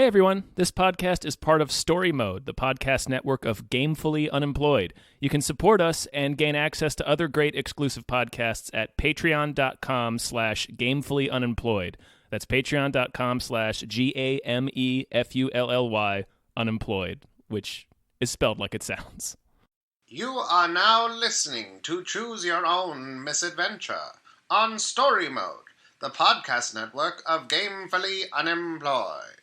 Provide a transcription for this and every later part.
everyone. This podcast is part of Story Mode, the podcast network of Gamefully Unemployed. You can support us and gain access to other great exclusive podcasts at patreon.com/gamefullyunemployed. That's patreon.com/GAMEFULLY unemployed, which is spelled like it sounds. You are now listening to Choose Your Own Misadventure on Story Mode, the podcast network of Gamefully Unemployed.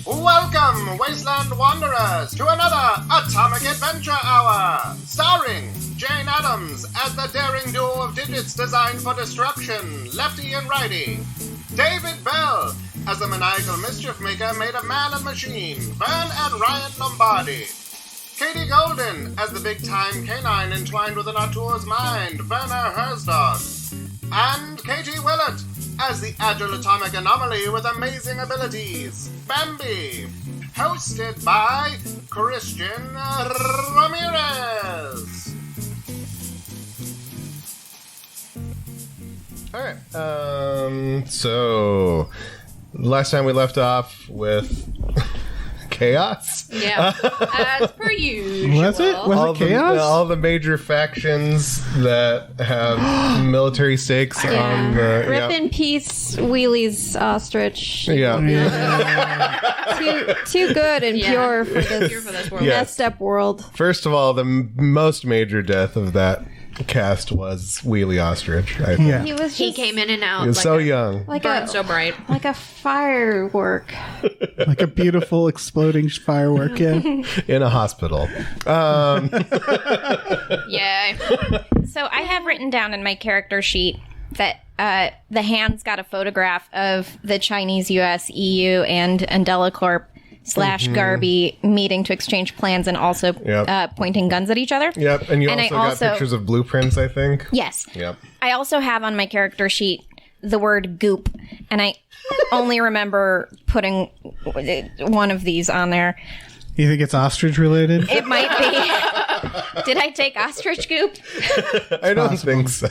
Welcome, Wasteland Wanderers, to another Atomic Adventure Hour, starring Jane Addams as the daring duo of digits designed for destruction, Lefty and Righty, David Bell as the maniacal mischief maker made of man and machine, Vern and Ryan Lombardi, Katie Goldin as the big-time canine entwined within Artur's mind, Werner Herzog, and Katie Willert as the agile atomic anomaly with amazing abilities, Bambi, hosted by Cristian Ramirez. Alright, so last time we left off with chaos. Yeah, as per usual. Was it? Was it chaos? All the major factions that have military stakes on the... Rip in peace, Wheelie's ostrich. Yeah. Too good and pure for this world. messed up world. First of all, the most major death of that cast was Wheelie Ostrich, I think. Yeah. He Came in and out. He was like so young. burned so bright. like a firework. Like a beautiful exploding firework, yeah. In a hospital. Yeah. So I have written down in my character sheet that the hands got a photograph of the Chinese, U.S., EU, and Andela Corp / Garby meeting to exchange plans and also pointing guns at each other. Yep, and you And I got also- pictures of blueprints, I think. Yes. Yep. I also have on my character sheet the word goop, and I only remember putting one of these on there. You think it's ostrich related? It might be. Did I take ostrich goop? I don't think so.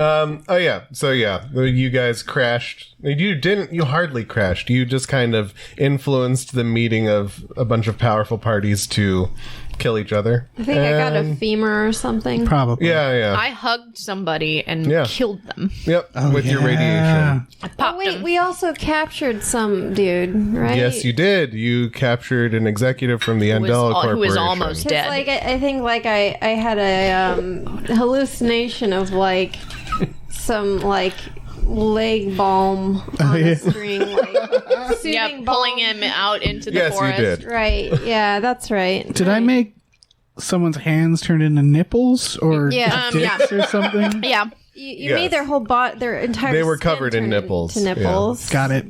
You guys crashed. You hardly crashed. You just kind of influenced the meeting of a bunch of powerful parties to kill each other. I think I got a femur or something. Probably. Yeah. I hugged somebody and killed them. Yep, with your radiation. I popped Wait, them. we also captured some dude, right? Yes, you did. You captured an executive from the Andela Corporation. Who was almost It's dead. like I think like I had a hallucination of like some like leg balm on a string, like soothing pulling balm. him out into the Yes, you forest. did. Right. Yeah, that's right. Did I make someone's hands turn into nipples or dicks or something? Yeah. You made their whole their entire They were skin covered in turn nipples. To nipples. Got it.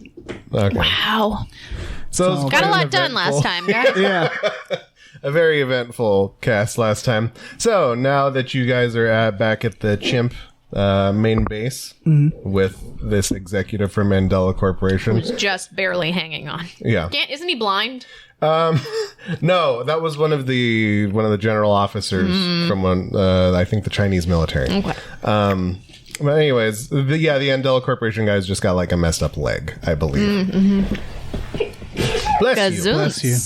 Okay. Wow. So it was Got a quite lot an done last eventful- time, guys. Yeah. A very eventful cast last time. So now that you guys are back at the chimp main base with this executive from Mandela Corporation. Just barely hanging on. Yeah. Isn't he blind? No, that was one of the general officers from I think the Chinese military. Okay. But anyways, the Andela Corporation guys just got like a messed up leg, I believe. Bless you. Bless you.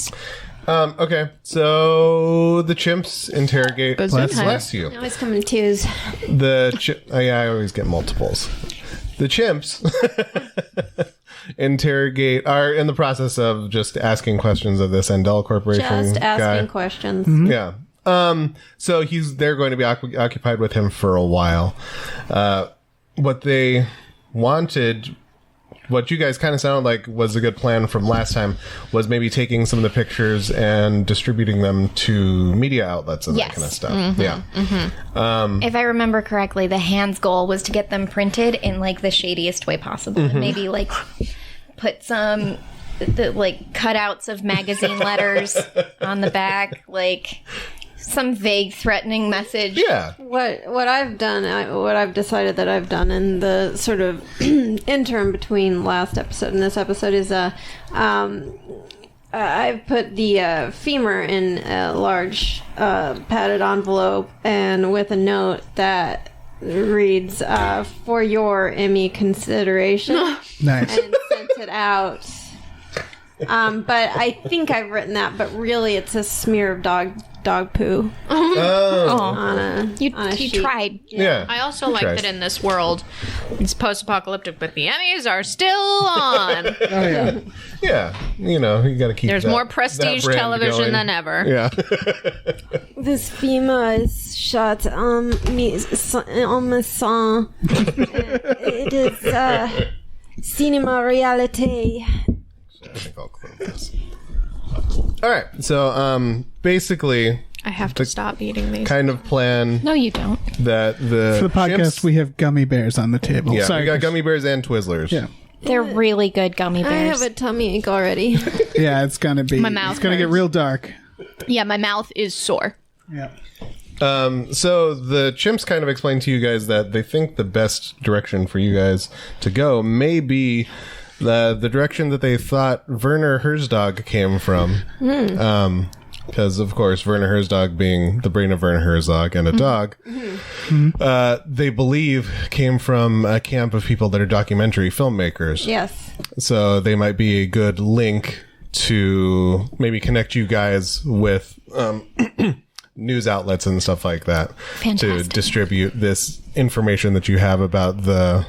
Okay, so the chimps interrogate. Bless you. Always come in twos. I always get multiples. The chimps are in the process of just asking questions of this Andela Corporation Just asking guy. questions. Yeah. So they're going to be occupied with him for a while. What they wanted, what you guys kind of sounded like was a good plan from last time, was maybe taking some of the pictures and distributing them to media outlets and that kind of stuff. If I remember correctly, the hands goal was to get them printed in like the shadiest way possible. Maybe like put some cutouts of magazine letters on the back, like some vague threatening message. Yeah. What I've done, what I've decided that I've done in the sort of interim between last episode and this episode is I've put the femur in a large padded envelope and with a note that reads, for your Emmy consideration. Nice. And sent it out. But I think I've written that, but really it's a smear of dog poo. On a You sheet. tried. Yeah. I also like that in this world, it's post-apocalyptic, but the Emmys are still on. Oh yeah. Yeah. You know, you got to keep There's that- more that prestige brand television going. than ever. Yeah. This femur is shot on my sang. It is cinema reality. I think I'll close this. All right. So, basically, I have to stop eating these. kind of plan No, you don't. that the For the podcast, chimps- we have gummy bears on the table. yeah, Sorry, we got Chris. gummy bears and Twizzlers. Yeah. They're really good gummy I bears. have a tummy ache already. Yeah, it's gonna be. My mouth It's gonna get hurts. real dark. Yeah, my mouth is sore. Yeah. So the chimps kind of explained to you guys that they think the best direction for you guys to go may be the direction that they thought Werner Herzog came from. Because, of course, Werner Herzog being the brain of Werner Herzog and a dog, they believe came from a camp of people that are documentary filmmakers. Yes. So they might be a good link to maybe connect you guys with news outlets and stuff like that to Fantastic. distribute this information that you have about the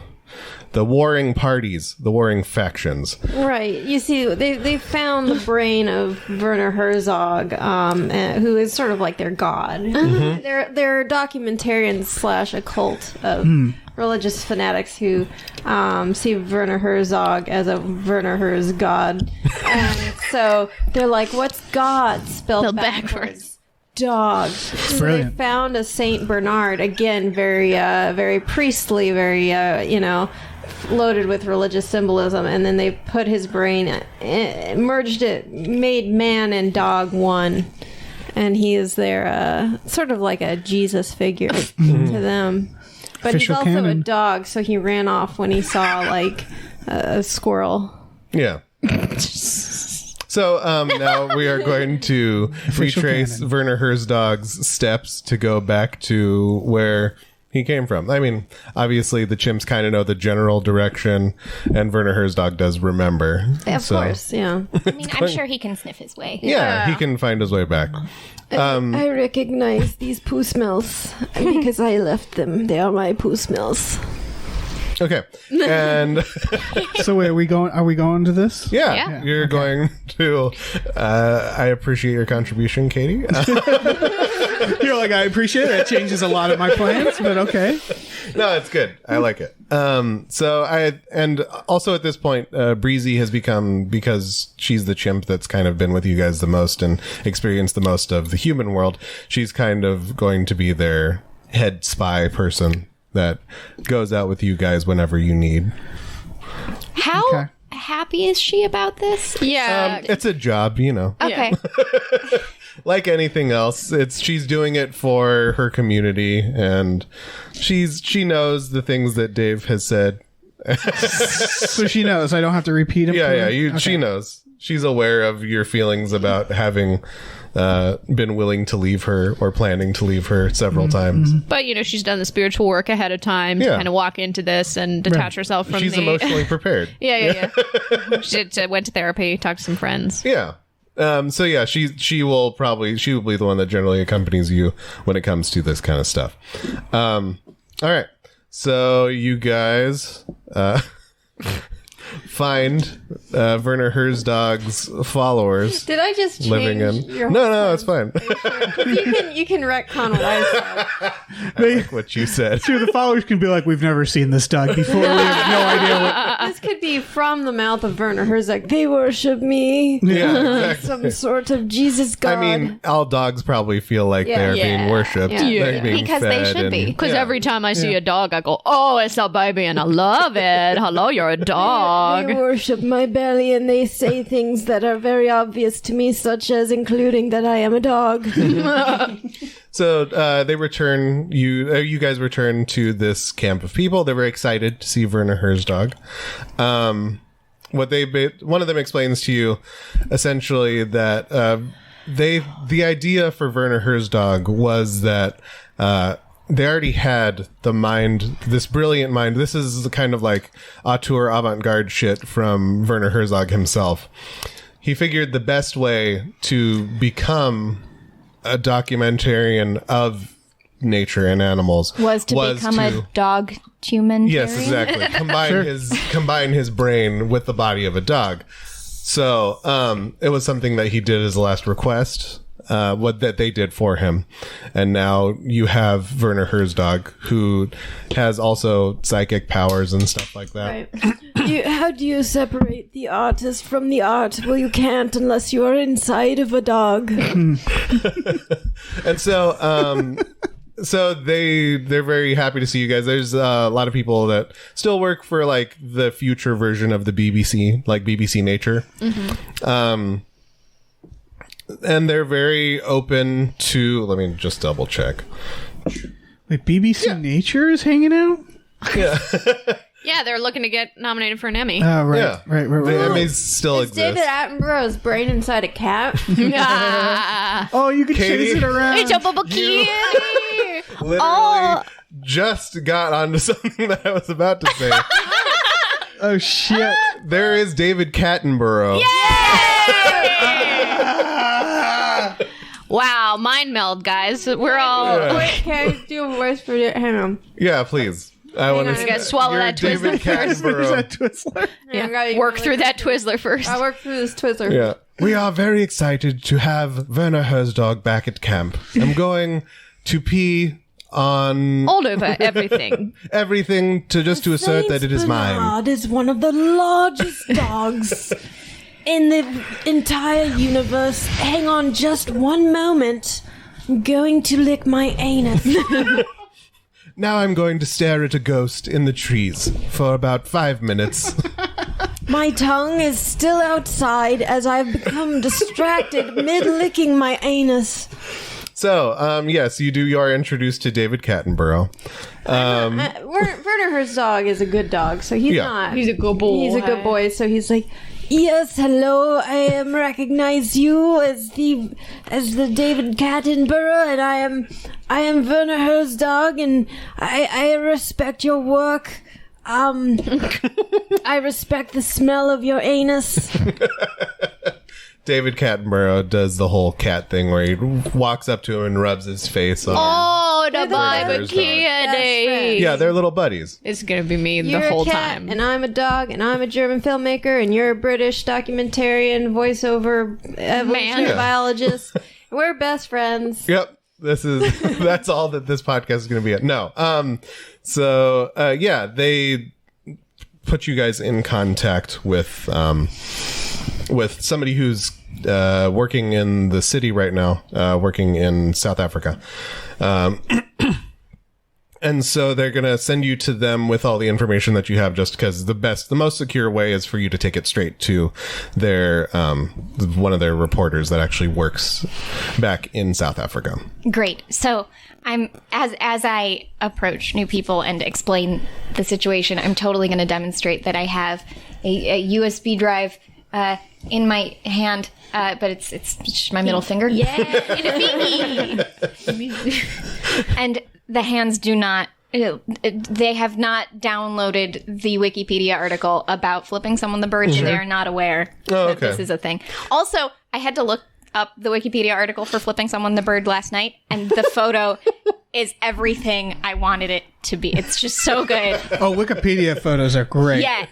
warring parties, the warring factions. Right. You see, they found the brain of Werner Herzog, who is sort of like their god. They're documentarians / a cult of religious fanatics who see Werner Herzog as a Werner Herz god. And so they're like, what's God spelled backwards? Dog. So they Brilliant. found a Saint Bernard, again, very priestly, very, loaded with religious symbolism, and then they put his brain, merged it, made man and dog one, and he is their sort of like a Jesus figure to them. But Official he's also canon. a dog, so he ran off when he saw like a squirrel. Yeah. So now we are going to retrace canon. Werner Herzog's steps to go back to where he came from. I mean, obviously the chimps kind of know the general direction, and Werner Herzog does remember. Of course, yeah. I mean, I'm sure he can sniff his way. Yeah, he can find his way back. I recognize these poo smells because I left them. They are my poo smells. Okay. And So wait, are we going to this? yeah, you're going to I appreciate your contribution, Katie. You're like, I appreciate it. That changes a lot of my plans, but okay. No, it's good. I like it. And also at this point, Breezy has become, because she's the chimp that's kind of been with you guys the most and experienced the most of the human world, she's kind of going to be their head spy person that goes out with you guys whenever you need. How Okay. happy is she about this? Yeah. It's a job, you know. Okay. Like anything else, she's doing it for her community, and she knows the things that Dave has said. So she knows. I don't have to repeat them. Yeah, she knows. She's aware of your feelings about having been willing to leave her or planning to leave her several times. But, she's done the spiritual work ahead of time to Yeah. kind of walk into this and detach herself from She's the... emotionally prepared. Yeah. She went to therapy, talked to some friends. Yeah. So yeah, she will be the one that generally accompanies you when it comes to this kind of stuff. All right. So you guys find Werner Herzog's followers Did I just change living in. your No, it's fine. You can retcon what I said. I like what you said. Sure, the followers can be like, we've never seen this dog before. We have no idea what. This could be from the mouth of Werner Herzog. They worship me. Yeah, exactly. Some sort of Jesus god. I mean, all dogs probably feel like they're being worshipped. Yeah. They're being Because they fed should and- be. Because yeah. every time I see a dog, I go, oh, it's a baby and I love it. Hello, you're a dog. They worship my belly and they say things that are very obvious to me, such as including that I am a dog. So they return. You guys return to this camp of people. They were excited to see Werner Herzog. one of them explains to you essentially that the idea for Werner Herzog was that they already had the mind, this brilliant mind. This is the kind of like auteur avant-garde shit from Werner Herzog himself. He figured the best way to become a documentarian of nature and animals was to become a dog human. Yes, exactly. Combine his brain with the body of a dog. So it was something that he did as a last request, that they did for him. And now you have Werner Herzog, who has also psychic powers and stuff like that. Right. How do you separate the artist from the art? Well, you can't unless you are inside of a dog. And so they're very happy to see you guys. There's a lot of people that still work for like the future version of the BBC, like BBC Nature. And they're very open to, let me just double check. Wait, BBC Nature is hanging out? Yeah. Yeah, they're looking to get nominated for an Emmy. Oh, right. Yeah. Right. The Emmys still exist. David Attenborough's brain inside a cat. Oh, you can Katie, chase it around. It's a bubble kitty. Literally just got onto something that I was about to say. Oh, shit. There is David Cat-tenborough. Wow, mind meld, guys. We're all... Yeah. Wait, can I do a voice for it? Hang on. Yeah, please. I want to You gotta swallow that David Twizzler There's Cat-tenborough. that Twizzler. Yeah. Work through that Twizzler first. I work through this Twizzler. Yeah. We are very excited to have Werner Herzog back at camp. I'm going to pee on All over everything. everything to assert that it is mine. Bernard is one of the largest dogs in the entire universe. Hang on just one moment. I'm going to lick my anus. Now I'm going to stare at a ghost in the trees for about 5 minutes. My tongue is still outside as I've become distracted mid-licking my anus. So, yes, you are introduced to David Cat-tenborough. Werner Herzog is a good dog, so he's not. He's a good boy. He's a good boy, so he's like, yes, hello, I recognize you as the David Cat-tenborough, and I am Werner Herzog, and I respect your work. I respect the smell of your anus. David Cat-tenborough does the whole cat thing where he walks up to him and rubs his face on Oh, the Werner's dog. bikini. Yeah, they're little buddies. It's gonna be me You're the whole a cat, time. and I'm a dog, and I'm a German filmmaker, and you're a British documentarian, voiceover, evolutionary biologist. We're best friends. Yep. That's all that this podcast is going to be at. No. They put you guys in contact with somebody who's working in the city right now, working in South Africa. And so they're going to send you to them with all the information that you have, just because the most secure way is for you to take it straight to their, one of their reporters that actually works back in South Africa. Great. So I'm as I approach new people and explain the situation, I'm totally going to demonstrate that I have a USB drive in my hand, but it's just my middle finger. Yeah, in a pinky. And the hands do not. They have not downloaded the Wikipedia article about flipping someone the bird, and they are not aware that this is a thing. Also, I had to look up the Wikipedia article for flipping someone the bird last night, and the photo is everything I wanted it to be. It's just so good. Oh, Wikipedia photos are great. Yeah,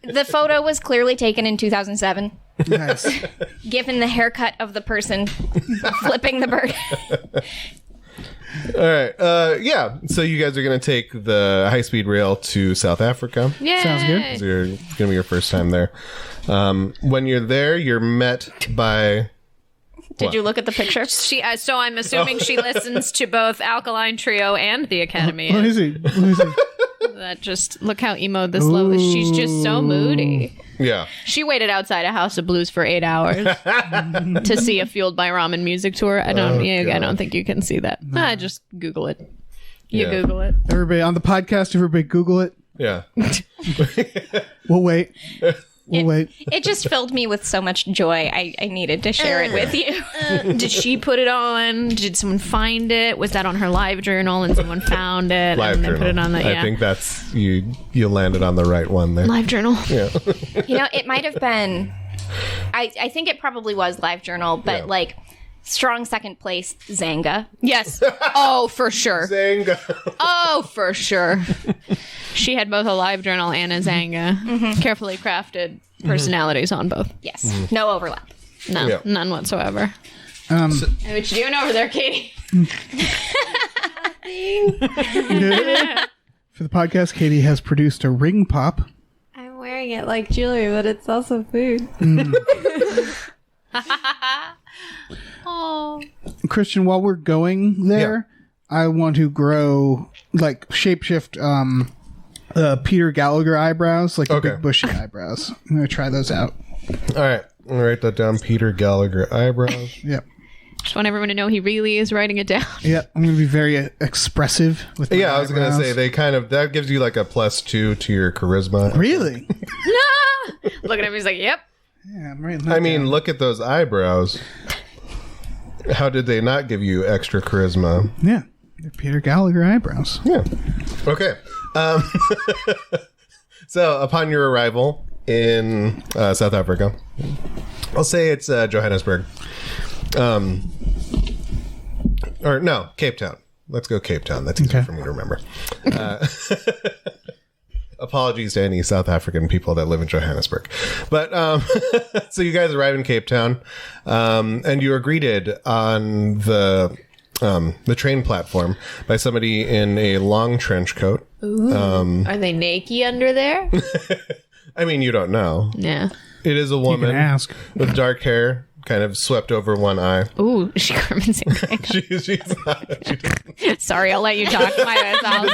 the photo was clearly taken in 2007. Nice. Given the haircut of the person flipping the bird. All right. So you guys are going to take the high-speed rail to South Africa. Yeah. Sounds good. It's going to be your first time there. When you're there, you're met by... Did you look at the picture? So I'm assuming she listens to both Alkaline Trio and the Academy. What is he? That just look how emo this love is. She's just so moody. Yeah. She waited outside a House of Blues for 8 hours to see a Fueled by Ramen music tour. I don't think you can see that. Just Google it. Google it. Everybody on the podcast, everybody Google it. Yeah. We'll wait. We'll wait. It just filled me with so much joy. I needed to share it with you. Did she put it on? Did someone find it? Was that on her live journal and someone found it Live and journal. they put it on the? I think that's you landed on the right one there. Live journal. Yeah. It might have been. I think it probably was live journal, but like strong second place, Zanga. Yes. Oh, for sure. Zanga. Oh, for sure. She had both a live journal and a Zanga. Carefully crafted personalities on both. Yes, no overlap. No, Yeah. none whatsoever. Um, What you doing over there, Katie? For the podcast, Katie has produced a ring pop. I'm wearing it like jewelry, but it's also food. Oh. Cristian, while we're going there, I want to grow, like, shapeshift Peter Gallagher eyebrows, like the big bushy eyebrows. I'm going to try those out. All right. I'm going to write that down. Peter Gallagher eyebrows. Yep. Just want everyone to know he really is writing it down. Yep. I'm going to be very expressive with my I was going to eyebrows. say, they kind of, that gives you like a +2 to your charisma. Really? Look at him. He's like, yep. Yeah, I'm writing that I mean, down. look at those eyebrows. How did they not give you extra charisma? Yeah. They're Peter Gallagher eyebrows. Yeah. Okay. So, upon your arrival in South Africa, I'll say it's Johannesburg. Or no, Cape Town. Let's go Cape Town. That's easier for me to remember. Apologies to any South African people that live in Johannesburg. But so you guys arrive in Cape Town, and you are greeted on the train platform by somebody in a long trench coat. Are they naked under there? I mean, you don't know. Yeah. It is a You woman can ask. with dark hair, kind of swept over one eye. Ooh, she Carmen's She's not. She does Sorry, I'll let you talk. I'll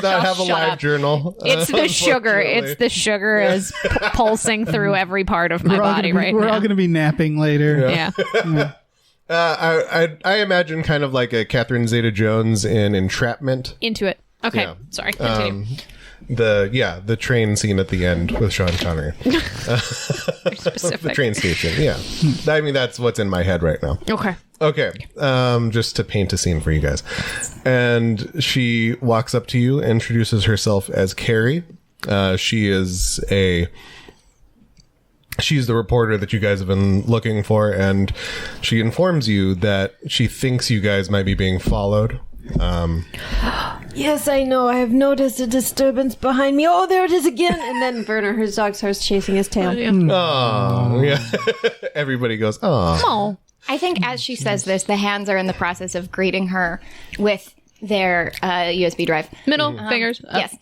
not have a shut live up. journal. It's the sugar. unfortunately. It's the sugar is pulsing through every part of my body right We're now. all going to be napping later. Yeah. I imagine kind of like a Catherine Zeta-Jones in Entrapment. Into it. Okay. Yeah. Sorry. Continue. The train scene at the end with Sean Connery. Very The specific. train station. Yeah. I mean, that's what's in my head right now. Okay. Okay. Just to paint a scene for you guys. And she walks up to you, introduces herself as Carrie. She's the reporter that you guys have been looking for, and she informs you that she thinks you guys might be being followed. Yes, I know. I have noticed a disturbance behind me. Oh, there it is again. And then Werner Herzog starts chasing his tail. Oh, yeah. Everybody goes, oh. Oh. I think as she says this, the hands are in the process of greeting her with their USB drive. Middle fingers. Up. Yes.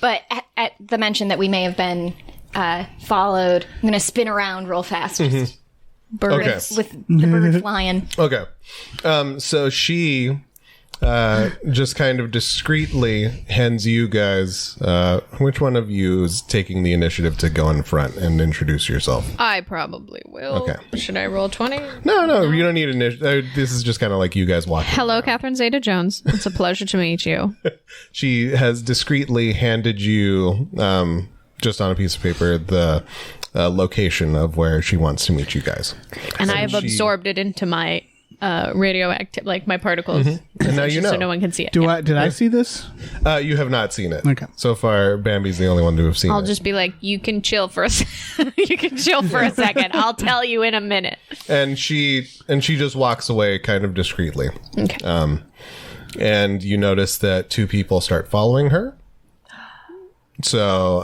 But at the mention that we may have been followed, I'm going to spin around real fast. Just Okay. with the bird flying. Okay. So she just kind of discreetly hands you guys, which one of you is taking the initiative to go in front and introduce yourself? I probably will. Okay. Should I roll 20? No, you don't need initiative. This is just kind of like you guys walking. Hello, Catherine Zeta-Jones. It's a pleasure to meet you. She has discreetly handed you, just on a piece of paper, the location of where she wants to meet you guys. And I have absorbed it into my radioactive, like my particles. And now you know. So no one can see it. Did I see this? You have not seen it. Okay. So far, Bambi's the only one to have seen I'll it. just be like, you can chill for a you can chill for a second. I'll tell you in a minute. And she just walks away kind of discreetly. Okay. And you notice that two people start following her. So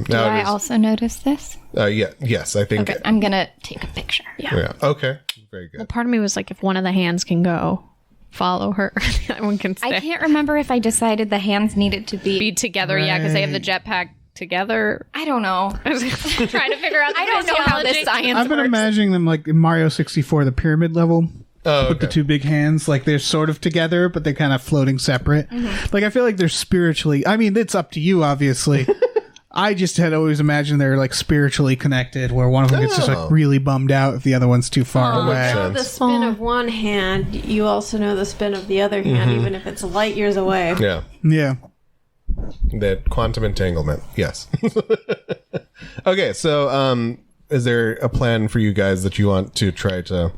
Do now I it is, also notice this? yes, I think. Okay, I'm going to take a picture. Yeah. Okay. Very good. Part of me was like, if one of the hands can go, follow her. The other one can stay. I can't remember if I decided the hands needed to Be together, yeah, because they have the jetpack together. I don't know. I was trying to figure out. I don't know how this science I've been works. imagining them like in Mario 64, the pyramid level. Oh, With the two big hands, like they're sort of together, but they're kind of floating separate. Like I feel like they're spiritually. I mean, it's up to you, obviously. I just had always imagined they're like spiritually connected, where one of them gets just like really bummed out if the other one's too far away. You know the spin of one hand, you also know the spin of the other hand, even if it's light years away. Yeah. Yeah. That quantum entanglement. Yes. Okay, so is there a plan for you guys that you want to try to?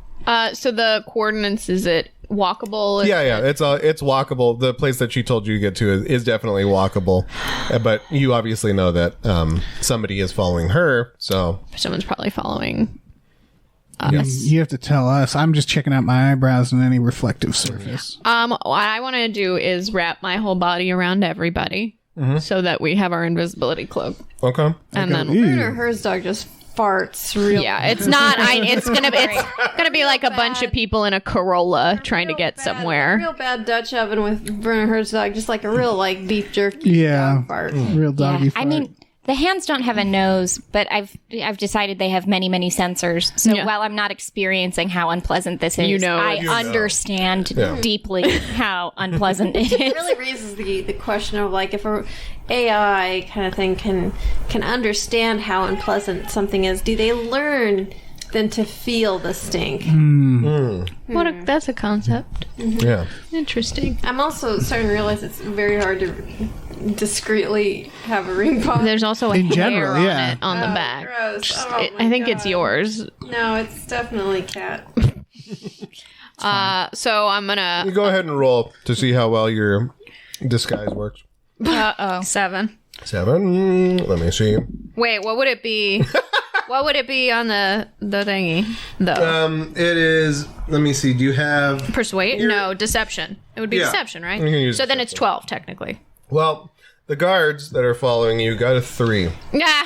So the coordinates, is it walkable? Yeah, it's walkable. The place that she told you to get to is definitely walkable, but you obviously know that somebody is following her, so Someone's probably following You have to tell us. I'm just checking out my eyebrows and any reflective surface. what I want to do is wrap my whole body around everybody so that we have our invisibility cloak. Okay. And then Werner Herzog just farts real. yeah, it's not. It's gonna be like a bunch of people in a Corolla trying to get somewhere. Real bad Dutch oven with Werner Herzog, just like a real like beef jerky Yeah. dog fart. Real doggy Yeah, fart. I mean, the hands don't have a nose, but I've decided they have many, many sensors. So Yeah. while I'm not experiencing how unpleasant this is, You know I it. understand deeply how unpleasant it is. It really raises the question of like if a AI kind of thing can understand how unpleasant something is, do they learn then to feel the stink? That's a concept. Yeah. Interesting. I'm also starting to realize it's very hard to discreetly have a ring pop. There's also a In hair general, on yeah. it on the back. Gross. Oh, I think it's God. yours. No, it's definitely Cat. So I'm gonna. You go ahead and roll to see how well your disguise works. 7. 7. Let me see. Wait, what would it be? What would it be on the thingy? Though It is. Let me see. Do you have? persuade? No, deception. It would be Yeah. deception, right? We can use So then it's 12 technically. Well, the guards that are following you got a 3. Yeah,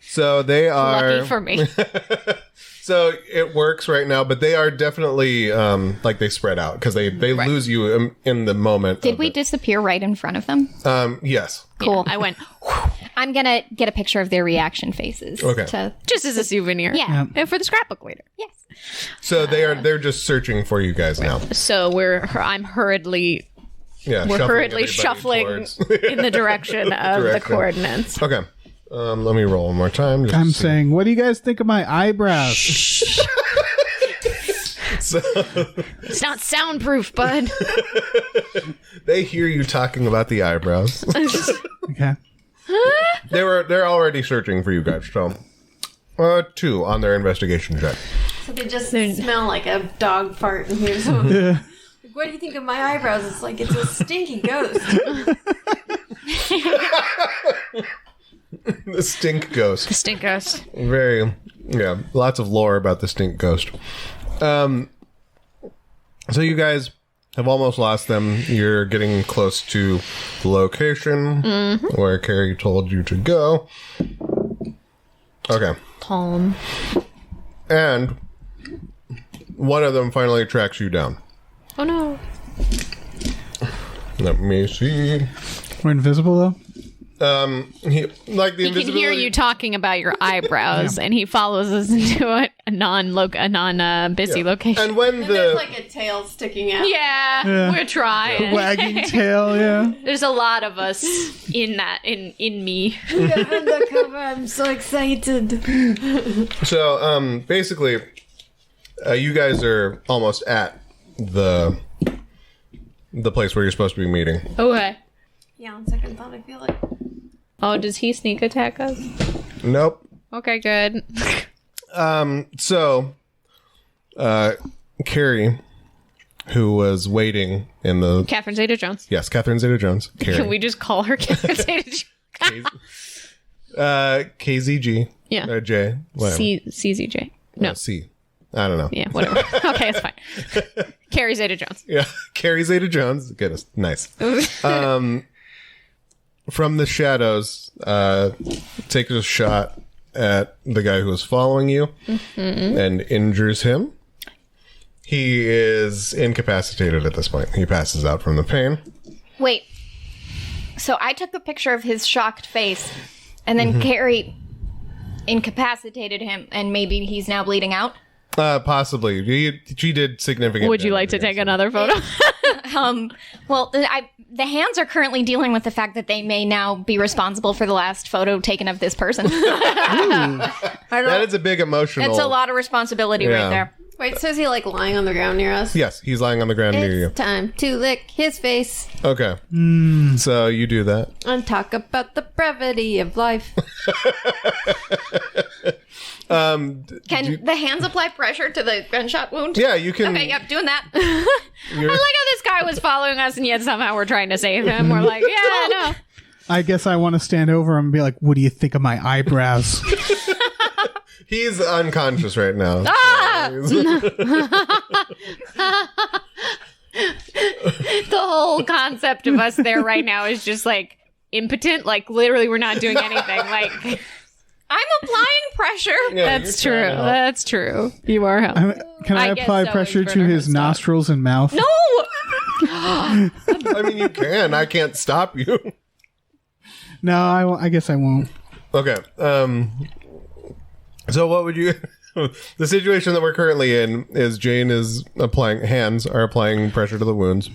So they are. lucky for me. So it works right now, but they are definitely like they spread out because they lose you in the moment. Did of we it. disappear right in front of them? Yes. Cool. I went I'm going to get a picture of their reaction faces. Okay. just as a souvenir. Yeah. And for the scrapbook later. Yes. So they're just searching for you guys now. So I'm hurriedly Yeah. we're hurriedly everybody shuffling towards- in the direction of the Direction. coordinates. Okay. Let me roll one more time. just I'm to see. saying, what do you guys think of my eyebrows? So It's not soundproof, bud. they hear you talking about the eyebrows. Okay. They're already searching for you guys. So 2 on their investigation check. So they just smell like a dog fart in here. So like, what do you think of my eyebrows? It's like it's a stinky ghost. The stink ghost. Stink ghost. Lots of lore about the stink ghost. So you guys have almost lost them. You're getting close to the location where Carrie told you to go. Okay. Palm. And one of them finally tracks you down. Oh no. Let me see. We're invisible, though? He like the He can hear you talking about your eyebrows, and he follows us into a non-busy location. And when There's like a tail sticking out. Yeah, we're trying. Wagging tail, yeah. There's a lot of us in me. Undercover, I'm so excited. So, basically, you guys are almost at the place where you're supposed to be meeting. Okay. Yeah, on second thought, I feel like. Oh, does he sneak attack us? Nope. Okay, good. So, Carrie, who was waiting in the... Catherine Zeta-Jones. Yes, Catherine Zeta-Jones. Carrie. Can we just call her Catherine Zeta-Jones? KZG. Yeah. J. Whatever. CZJ. No. C. I don't know. Yeah, whatever. Okay, it's fine. Carrie Zeta-Jones. Yeah. Carrie Zeta-Jones. Goodness. Nice. From the shadows, takes a shot at the guy who was following you and injures him. He is incapacitated at this point. He passes out from the pain. Wait. So I took a picture of his shocked face, and then Carrie incapacitated him, and maybe he's now bleeding out? Possibly. She did significant Would you like to take another photo? Well, the hands are currently dealing with the fact that they may now be responsible for the last photo taken of this person. That is a big emotional... It's a lot of responsibility right there. Wait, so is he like lying on the ground near us? Yes, he's lying on the ground near you. It's time to lick his face Okay. So you do that. and talk about the brevity of life. Can the hands apply pressure to the gunshot wound? Yeah, you can. Okay, yep, doing that. I like how this guy was following us and yet somehow we're trying to save him. We're like, yeah, no. I guess I want to stand over him and be like, what do you think of my eyebrows? He's unconscious right now. The whole concept of us there right now is just like impotent. Like literally we're not doing anything. Like I'm applying pressure. Yeah, that's you're true. trying to help. That's true. You are helping. Can I guess apply so, pressure is to Werner his Herzog. nostrils and mouth? No! I mean, you can. I can't stop you. No, I guess I won't. Okay. So what would you... The situation that we're currently in is Jane is applying... Hands are applying pressure to the wounds.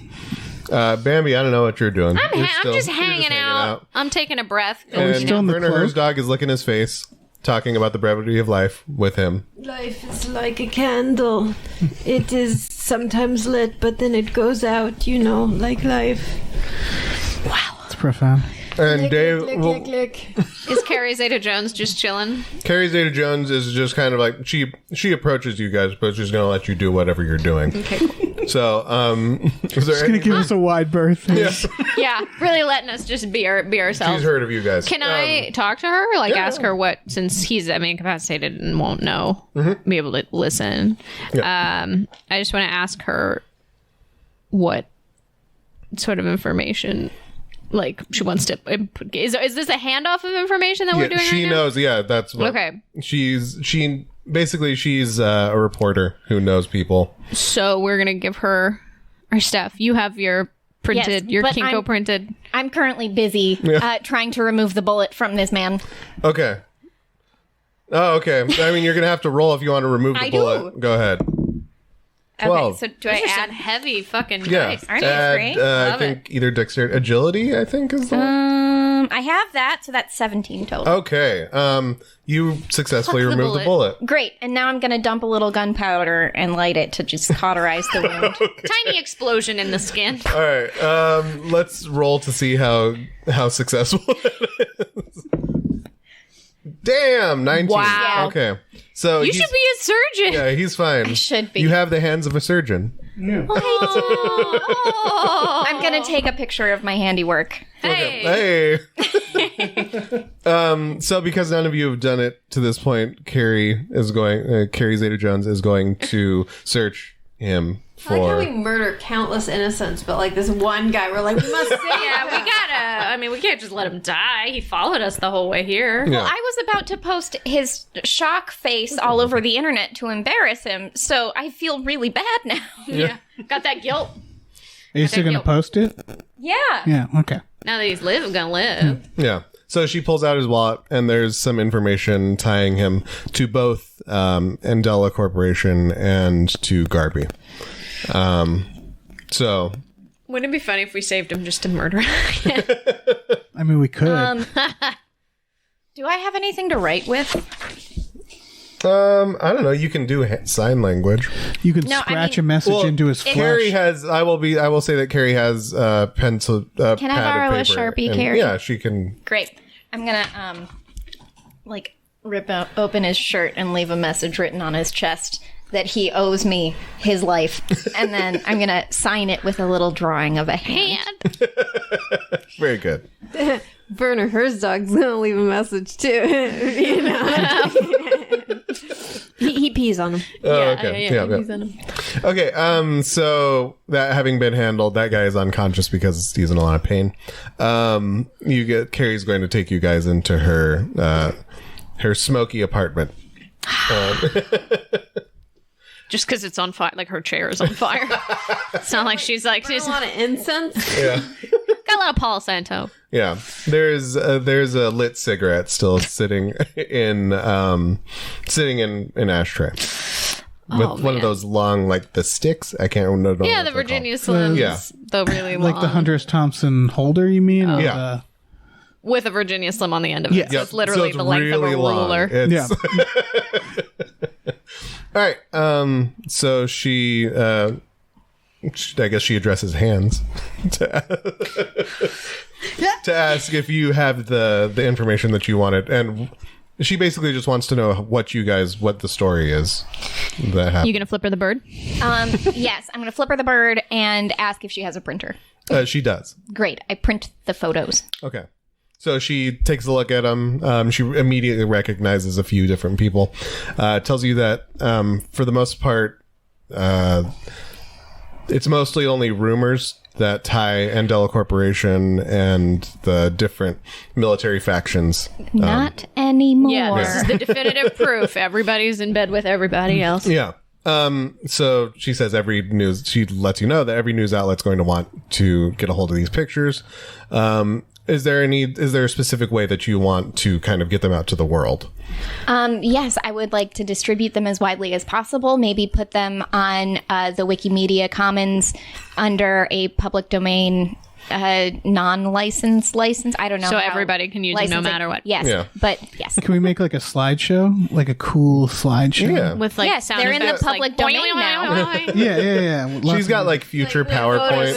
Bambi, I don't know what you're doing. I'm You're just hanging out. I'm taking a breath. And still in the Werner cloak? Herzog is licking his face, talking about the brevity of life with him. Life is like a candle. It is sometimes lit, but then it goes out, like life. It's profound. And Dave... well, Click. Is Carrie Zeta-Jones just chilling? Carrie Zeta-Jones is just kind of like... She approaches you guys, but she's going to let you do whatever you're doing. Okay, cool. So, is there He's going to give us a wide berth. Yeah, really letting us just be ourselves. She's heard of you guys. Can I talk to her? Like, ask her what, since he's, incapacitated and won't know, be able to listen. Yeah. I just want to ask her what sort of information, like, she wants to input. Is this a handoff of information that we're doing she right now? knows. Yeah, that's what. Okay. She's a reporter who knows people. So we're going to give her our stuff. You have your printed, Yes, your but Kinko I'm- printed. I'm currently busy trying to remove the bullet from this man. Okay. Oh, okay. I mean, you're gonna have to roll if you want to remove the I do. bullet. Go ahead. 12. Okay, so do I Those are some add... heavy fucking Yeah. dice. Aren't these Add, great? I Love think either dexterity, agility. I think is the one. I have that, so that's 17 total. Okay. You successfully Fuck the removed the bullet. Great, and now I'm going to dump a little gunpowder and light it to just cauterize the wound. Tiny explosion in the skin. All right. Let's roll to see how successful it is. Damn, 19. Wow. Okay. So You should be a surgeon. Yeah, he's fine. I should be. You have the hands of a surgeon. Oh. I'm going to take a picture of my handiwork. Hey. Hey. So because none of you have done it to this point, Carrie Zeta-Jones is going to search him I like how for... we murder countless innocents, but like this one guy, we're like, we must save Yeah, we gotta. I mean, we can't just let him die. He followed us the whole way here. Yeah. Well, I was about to post his shock face all over the internet to embarrass him, so I feel really bad now. Yeah. Got that guilt. Are you still going to guilt. post it? Yeah. Yeah, okay. Now that he's gonna live. Yeah. So she pulls out his wallet, and there's some information tying him to both Andela Corporation and to Garby. So... Wouldn't it be funny if we saved him just to murder him? I mean, we could. Do I have anything to write with? I don't know. You can do sign language. You can No, I scratch mean- a message into his Carrie flesh. has. I will say that Carrie has pencil. Can I pad of borrow a paper, Sharpie, and- Carrie? Yeah, she can. Great. I'm gonna, rip open his shirt and leave a message written on his chest that he owes me his life. And then I'm gonna sign it with a little drawing of a hand. Very good. Werner Herzog's gonna leave a message too. He pees on him. Oh, okay. Yeah. he's in him. Okay. So that having been handled, that guy is unconscious because he's in a lot of pain. Carrie's going to take you guys into her smoky apartment. Just because it's on fire, like her chair is on fire. It's not like she's like she's A lot of incense. Yeah. got a lot of Palo Santo. Yeah, there's a lit cigarette still sitting in an ashtray with one man. of those long, like the sticks. I can't remember. Yeah, what the they're Virginia Slims. Yeah. The really long. Like the Hunter S. Thompson holder, you mean? Or Yeah. with a Virginia Slim on the end of it. Yeah. So it's literally So the length of a really long. ruler. It's- Yeah. All right. So she, I guess she addresses Hands to ask if you have the information that you wanted, and she basically just wants to know what the story is that happened. You gonna flip her the bird? Yes, I'm going to flip her the bird and ask if she has a printer. She does. Great. I print the photos. Okay. So she takes a look at them. She immediately recognizes a few different people. Tells you that for the most part, it's mostly only rumors that tie Andela Corporation and the different military factions. Not anymore. Yeah, this is the definitive proof. Everybody's in bed with everybody else. Yeah. So she says she lets you know that every news outlet's going to want to get a hold of these pictures. Is there a specific way that you want to kind of get them out to the world? Yes, I would like to distribute them as widely as possible. Maybe put them on the Wikimedia Commons under a public domain non-licensed license. I don't know. So everybody can use it no matter what. Yes, Yeah. but yes. Can we make like a slideshow? Like a cool slideshow? Yeah. With like Yes, sound they're in the effects, public domain now. Yeah. She's got like future PowerPoint.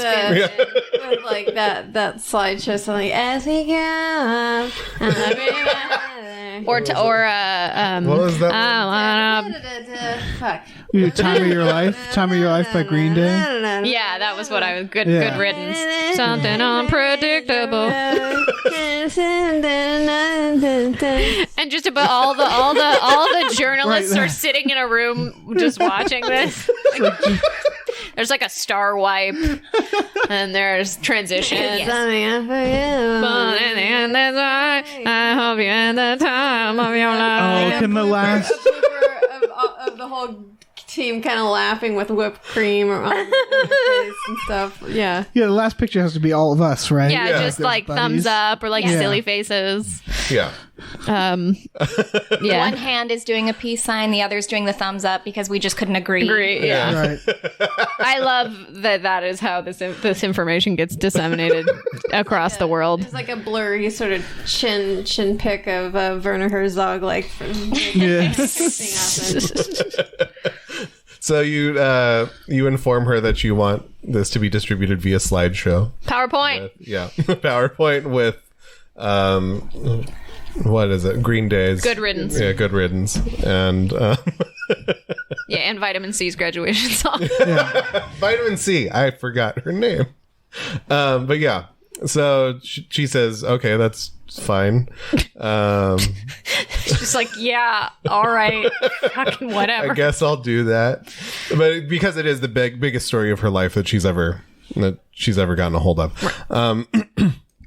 With like that slideshow, something as we go. What was that? Fuck. Time of Your Life by Green Day. Yeah, that was what I was. Good riddance. Something unpredictable. And just about all the journalists are sitting in a room just watching this. There's like a star wipe, and there's transitions. I hope you had the time of your life. Oh, can the last... of the whole team kind of laughing with whipped cream on their face and stuff. Yeah. Yeah, the last picture has to be all of us, right? Yeah, just like thumbs up or like silly faces. Yeah. Yeah. One hand is doing a peace sign, the other's doing the thumbs up because we just couldn't agree. Yeah. Right. I love that is how this information gets disseminated across the world. There's like a blurry sort of chin pic of Werner Herzog, like from So you inform her that you want this to be distributed via slideshow. PowerPoint. PowerPoint with what is it? Green Day's Good Riddance. Yeah, Good Riddance, and Yeah, and Vitamin C's graduation song. Vitamin C. I forgot her name, but yeah. So she says, "Okay, that's fine." Just like, yeah, all right, fucking whatever. I guess I'll do that. But because it is the biggest story of her life that she's ever gotten a hold of. Right.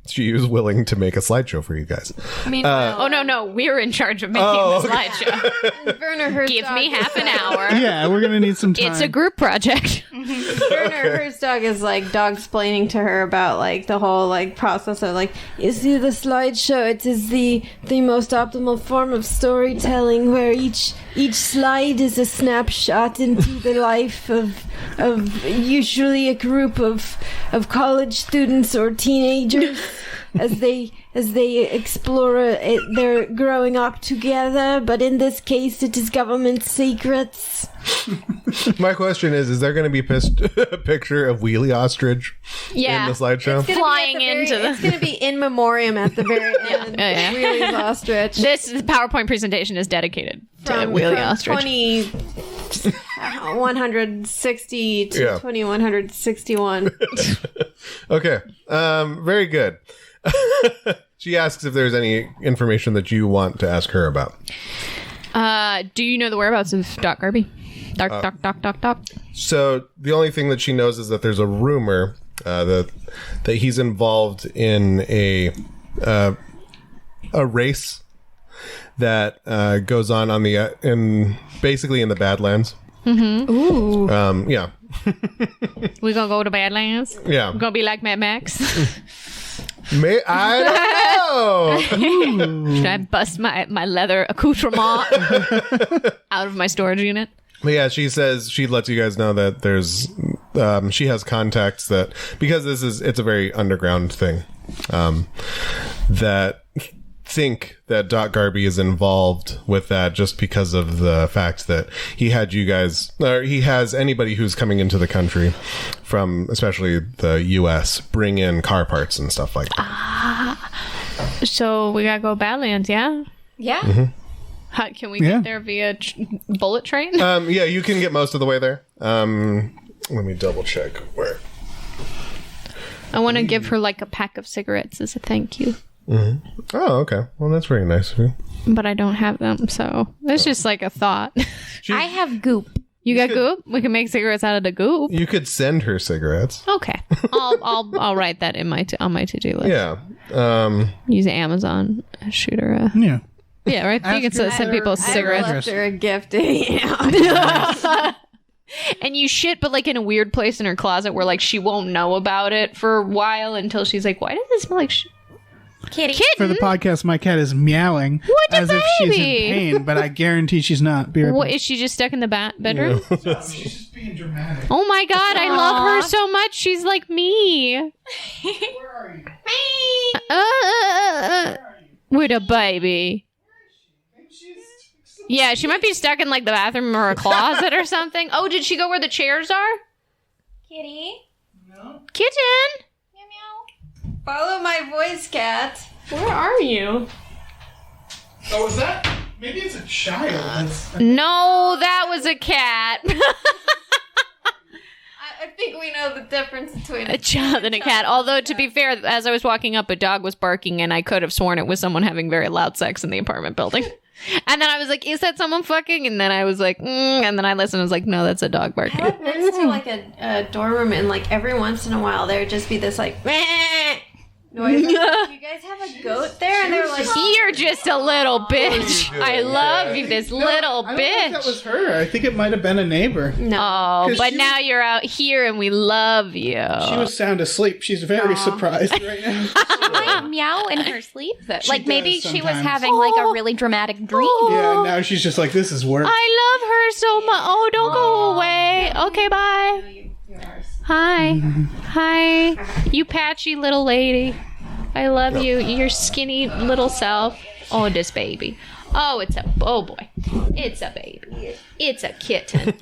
She was willing to make a slideshow for you guys. Oh, no. We're in charge of making the slideshow. Werner Herzog. Give me half an hour. Yeah, we're going to need some time. It's a group project. Werner Herzog is like dog-splaining to her about like the whole like process of like, you see the slideshow, it is the most optimal form of storytelling where each slide is a snapshot into the life of usually a group of college students or teenagers as they explore their growing up together, but in this case it is government secrets. My question is there going to be a picture of Wheelie Ostrich in the slideshow? Flying into the... It's going to be in memoriam at the very end. Wheelie's Ostrich. This PowerPoint presentation is dedicated to Wheelie Ostrich. 2160 to 2161. Okay. Very good. She asks if there's any information that you want to ask her about. Do you know the whereabouts of Doc Garby? Doc. So the only thing that she knows is that there's a rumor that he's involved in a race that goes on the basically in the Badlands. Mm-hmm. Ooh. Yeah. We gonna go to Badlands? Yeah. We're gonna be like Mad Max. I don't know. Should I bust my leather accoutrement out of my storage unit? But yeah, she says she lets you guys know that there's she has contacts that because it's a very underground thing that think that Doc Garby is involved with that just because of the fact that he had you guys, or he has anybody who's coming into the country from especially the US bring in car parts and stuff like that. So we gotta go Badlands, yeah? Yeah. Mm-hmm. How, can we get there via bullet train? Yeah, you can get most of the way there. Let me double check where. I want to give her like a pack of cigarettes as a thank you. Mm-hmm. Oh, okay. Well, that's very nice of you. But I don't have them, so it's just like a thought. I have goop. You got goop? We can make cigarettes out of the goop. You could send her cigarettes. Okay, I'll write that in on my to-do list. Yeah. Use Amazon. Shoot her a... Yeah, right? You can send people cigarettes. I left her a gift anyhow. And you shit, but like in a weird place in her closet where like she won't know about it for a while until she's like, why does it smell like shit? Kitty. For the podcast, my cat is meowing as if she's in pain, but I guarantee she's not. Be right What, back. is she just stuck in the bedroom? She's just being dramatic. Oh my god, I love her so much. She's like me. Where are you? With a baby. Yeah, she might be stuck in like the bathroom or a closet or something. Oh, did she go where the chairs are? Kitty. No. Kitten. Meow meow. Follow my voice, cat. Where are you? Oh, is that? Maybe it's a child. No, that was a cat. I think we know the difference between A child and a cat. Although, to be fair, as I was walking up, a dog was barking, and I could have sworn it was someone having very loud sex in the apartment building. And then I was like, is that someone fucking? And then I was like, and then I listened and I was like, no, that's a dog barking. I've been to like a dorm room, and like every once in a while there would just be this like meh noise. Like, you guys have a goat there? And they're like, You're just a little bitch. I love you, this little I don't know if that bitch. was her. I think it might have been a neighbor. no. Oh, 'Cause but she now you're out here and we love you. She was sound asleep. She's very surprised right now. Might meow in her sleep. Like maybe does she was sometimes. having like a really dramatic dream. Yeah, now she's just like, this is work. I love her so much. Oh, don't go away. Okay, bye. Hi. Hi. You patchy little lady. I love you. Your skinny little self. Oh, this baby. Oh, oh boy. It's a baby. It's a kitten.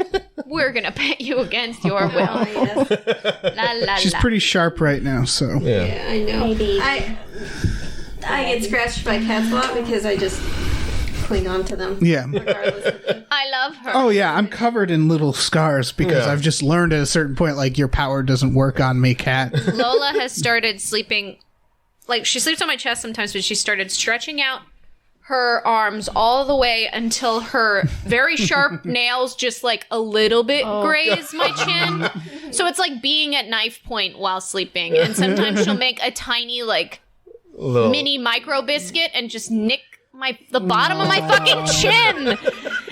We're going to pet you against your will. Oh, yes. La, la, She's la. pretty sharp right now, so. Yeah, I know. Maybe. I get scratched by cats a lot because I just cling on to them. Yeah. Regardless of I love her. Oh, yeah, I'm covered in little scars because I've just learned at a certain point, like, your power doesn't work on me, cat. Lola has started sleeping, like she sleeps on my chest sometimes, but she started stretching out her arms all the way until her very sharp nails just like a little bit graze my chin. So it's like being at knife point while sleeping. And sometimes she'll make a tiny like mini micro biscuit and just nick the bottom of my fucking chin.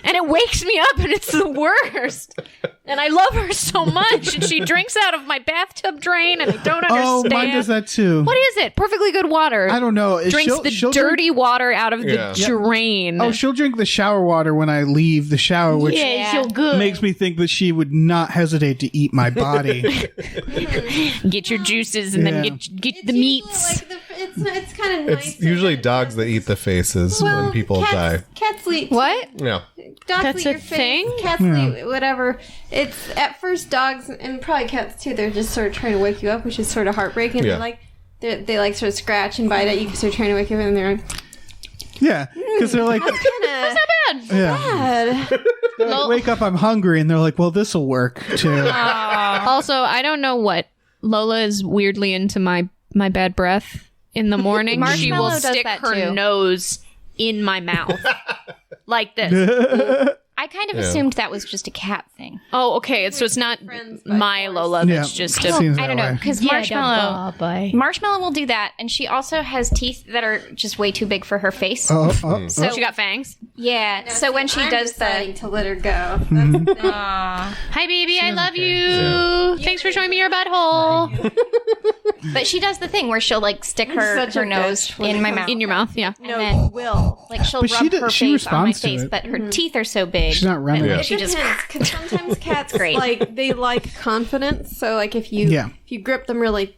And it wakes me up and it's the worst. And I love her so much. And she drinks out of my bathtub drain and I don't Oh, understand. mine does that too. What is it? Perfectly good water. I don't know. Drinks She'll the dirty drink- water out of the drain. Oh, she'll drink the shower water when I leave the shower, which yeah, so good. makes me think that she would not hesitate to eat my body. Get your juices and then get the meats. Like it's kind of nice. It's usually dogs that eat the faces when people die. Cats eat. What? Yeah. Dogs That's eat a your face. thing? Cats eat whatever. It's at first dogs and probably cats too. They're just sort of trying to wake you up, which is sort of heartbreaking. Yeah. They like sort of scratch and bite at you because they're trying to wake you up, and they're like, Yeah, because they're like, kind of Bad. yeah. bad. They're like, wake up, I'm hungry, and they're like, well, this will work too. Also, I don't know what. Lola is weirdly into my bad breath in the morning. She will Marshmallow does stick that her too. nose in my mouth. Like this. I kind of assumed that was just a cat thing. Oh, okay. So it's not Friends by my force. Lola. Yeah, That's just it a... seems I don't that know way. because Marshmallow. Marshmallow will do that, and she also has teeth that are just way too big for her face. Oh. So She got fangs. yeah. So when she I'm does deciding the to let her go. That's the thing. Hi, baby. I love you. Thanks for showing me your butthole. but she does the thing where she'll like stick such her a nose bitch when in it my comes mouth. In your mouth, yeah. No, then- will. Like she'll But rub her she face on my responds to face, it. but her teeth are so big. She's not running. And It she just Because sometimes cats great. like they like confidence. So like if you grip them really,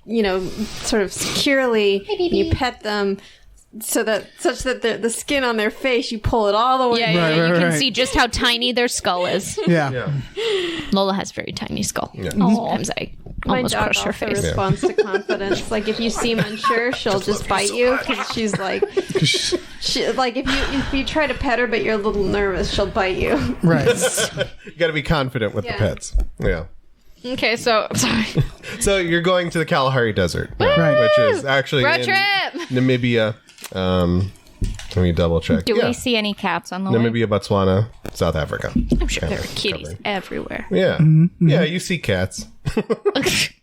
sort of securely, and you pet them, so that such that the skin on their face, you pull it all the way. Yeah, Right, you right, can right. see just how tiny their skull is. Yeah. Lola has a very tiny skull. Yeah. Sometimes I My almost dog crush her also face. responds to confidence. Like if you seem unsure, she'll just bite you because she's like, like if you try to pet her but you're a little nervous, she'll bite you. Right. You got to be confident with the Yeah. pets. Yeah. Okay, so sorry. So you're going to the Kalahari Desert, Right. which is actually Road in trip! Namibia. Let me double check. Do Yeah. we see any cats on the way? Namibia, Botswana, South Africa. I'm sure there are kitties everywhere. Yeah. Yeah, you see cats.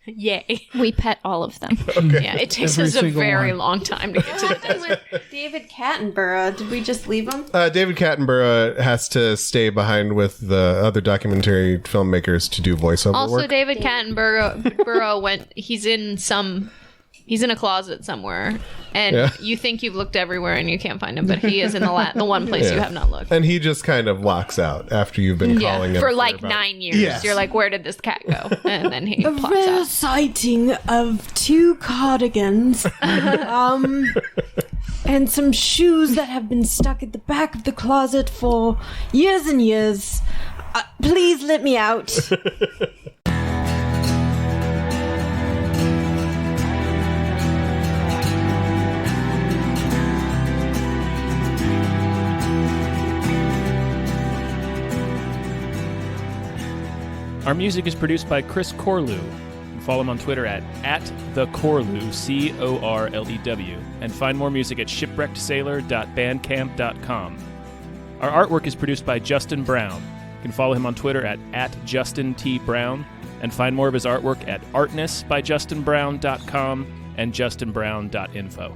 Yay. We pet all of them. Yeah, it takes Every us a single very one. long time to get to the desert. David Cat-tenborough, did we just leave him? David Cat-tenborough has to stay behind with the other documentary filmmakers to do voiceover Also, work. David Cat-tenborough went. He's in a closet somewhere, and Yeah. you think you've looked everywhere and you can't find him, but he is in the one place you Yeah. have not looked. And he just kind of walks out after you've been calling him for like about- 9 years. Yes. You're like, where did this cat go? And then he A pops rare out. sighting of 2 cardigans, and some shoes that have been stuck at the back of the closet for years and years. Please let me out. Our music is produced by Chris Corlew. You can follow him on Twitter at @thecorlew, CORLEW, and find more music at shipwreckedsailor.bandcamp.com. Our artwork is produced by Justin Brown. You can follow him on Twitter at @JustinTBrown, and find more of his artwork at artnessbyjustinbrown.com and justinbrown.info.